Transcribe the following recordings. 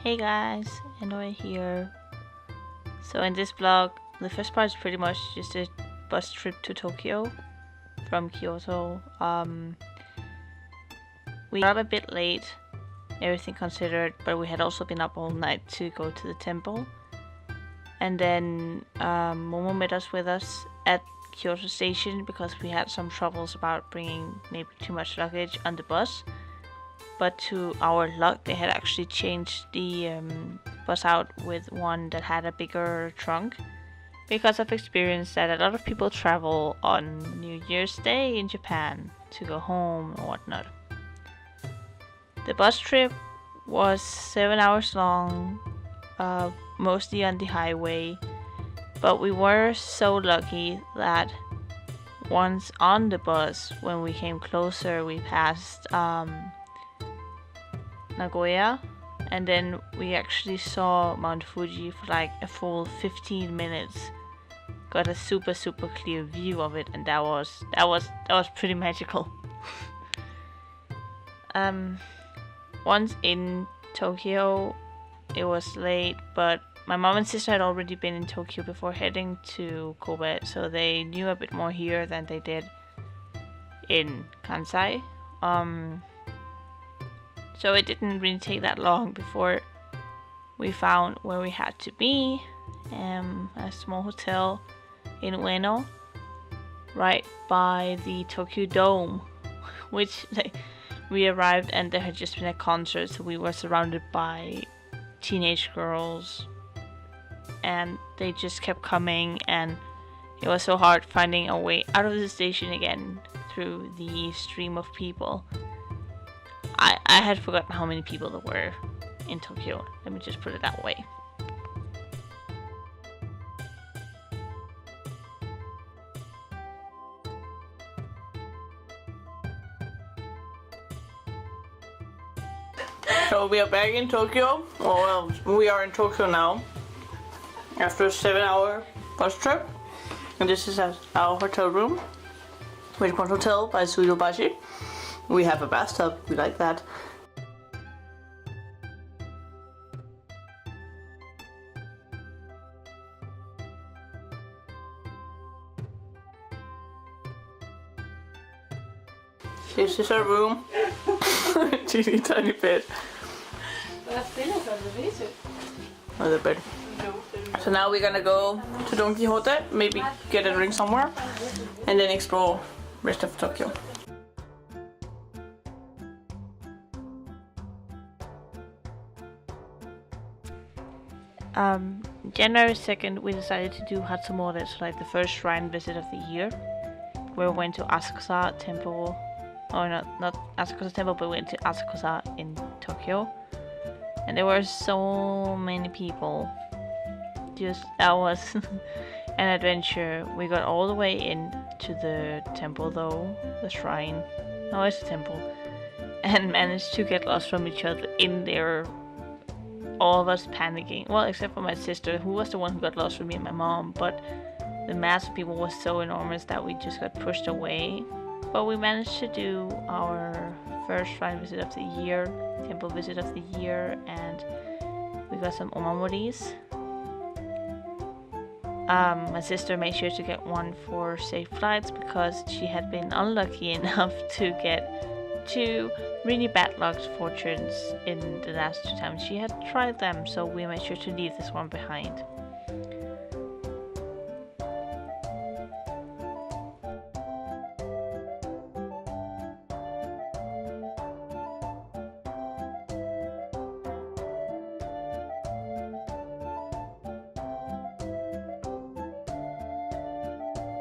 Hey guys, Anori here. So in this vlog, the first part is pretty much just a bus trip to Tokyo from Kyoto. We got up a bit late, everything considered, but we had also been up all night to go to the temple. And then Momo met us at Kyoto station because we had some troubles about bringing maybe too much luggage on the bus. But to our luck, they had actually changed the bus out with one that had a bigger trunk, because I've experienced that a lot of people travel on New Year's Day in Japan to go home or whatnot. The bus trip was 7 hours long, mostly on the highway, but we were so lucky that once on the bus, when we came closer, we passed Nagoya, and then we actually saw Mount Fuji for like a full 15 minutes. Got a super clear view of it, and that was pretty magical. Once in Tokyo, it was late, but my mom and sister had already been in Tokyo before heading to Kobe, so they knew a bit more here than they did in Kansai. So it didn't really take that long before we found where we had to be, a small hotel in Ueno, right by the Tokyo Dome, which we arrived and there had just been a concert, so we were surrounded by teenage girls and they just kept coming, and it was so hard finding a way out of the station again through the stream of people. I had forgotten how many people there were in Tokyo, let me just put it that way. So we are back in Tokyo. Well, we are in Tokyo now after a 7-hour bus trip, and this is our hotel room, Ridgepoint Hotel by Tsuyobashi. We have a bathtub, we like that. This is our room. Teeny tiny bed. Oh, the bed. So now we're gonna go to Don Quixote, maybe get a drink somewhere, and then explore rest of Tokyo. January 2nd, we decided to do Hatsumode, so like the first shrine visit of the year, where we went to Asakusa Temple, or not Asakusa Temple, but we went to Asakusa in Tokyo, and there were so many people. That was an adventure. We got all the way into the temple, though, the shrine, no, it's a temple, and managed to get lost from each other in there. All of us panicking, well, except for my sister, who was the one who got lost from me and my mom, but the mass of people was so enormous that we just got pushed away. But we managed to do our first shrine visit of the year, temple visit of the year, and we got some omamoris. My sister made sure to get one for safe flights because she had been unlucky enough to get 2 really bad luck fortunes in the last 2 times she had tried them, so we made sure to leave this one behind.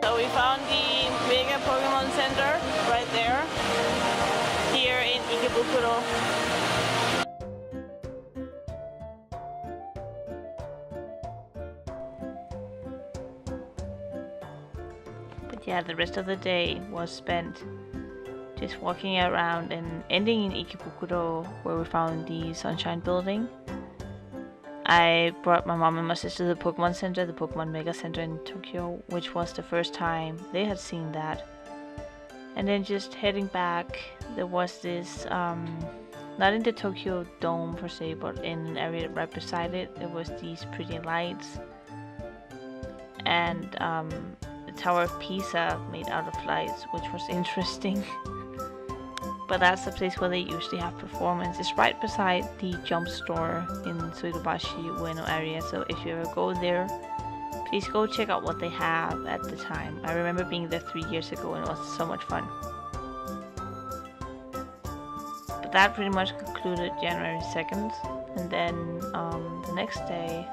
So we found the Mega Pokemon Center right there, here in Ikebukuro. But yeah, the rest of the day was spent just walking around and ending in Ikebukuro, where we found the Sunshine Building. I brought my mom and my sister to the Pokemon Center, the Pokemon Mega Center in Tokyo, which was the first time they had seen that. And then just heading back, there was this not in the Tokyo Dome per se, but in an area right beside it, there was these pretty lights, and the Tower of Pisa made out of lights, which was interesting. But that's the place where they usually have performance. It's right beside the jump store in Suidobashi Ueno area, so if you ever go there, please go check out what they have at the time. I remember being there 3 years ago and it was so much fun. But that pretty much concluded January 2nd, and then the next day,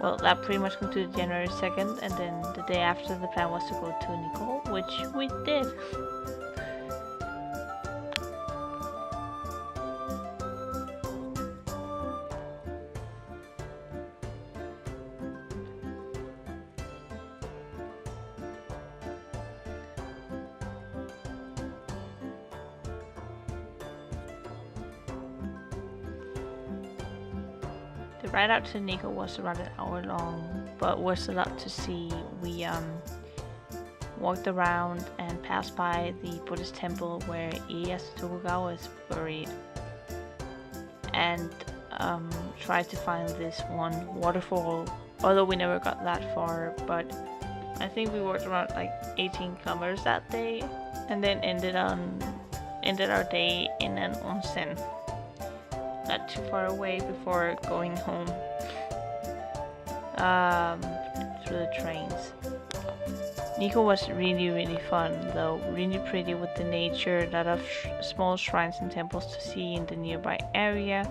well, that pretty much concluded January 2nd, and then the day after the plan was to go to Nikko, which we did. The ride out to Nikko was around an hour long, but was a lot to see. We walked around and passed by the Buddhist temple where Ieyasu Tokugawa is buried, and tried to find this one waterfall, although we never got that far. But I think we walked around like 18 kilometers that day, and then ended our day in an onsen, not too far away, before going home through the trains. Nikko was really fun though, really pretty with the nature, a lot of small shrines and temples to see in the nearby area,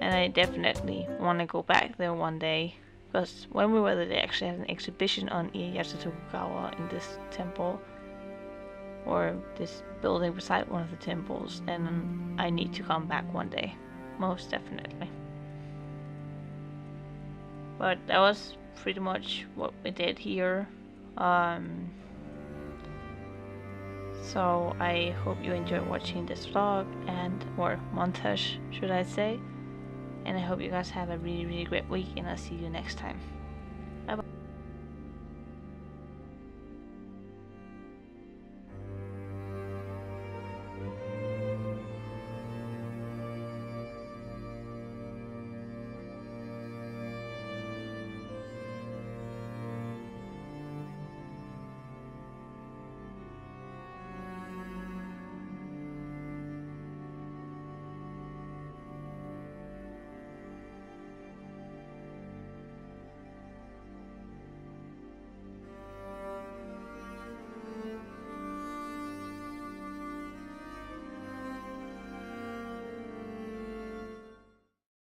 and I definitely want to go back there one day, because when we were there they actually had an exhibition on Ieyasu Tokugawa in this temple, or this building beside one of the temples, and I need to come back one day, most definitely. But that was pretty much what we did here. So I hope you enjoyed watching this vlog, or montage should I say, and I hope you guys have a really great week, and I'll see you next time.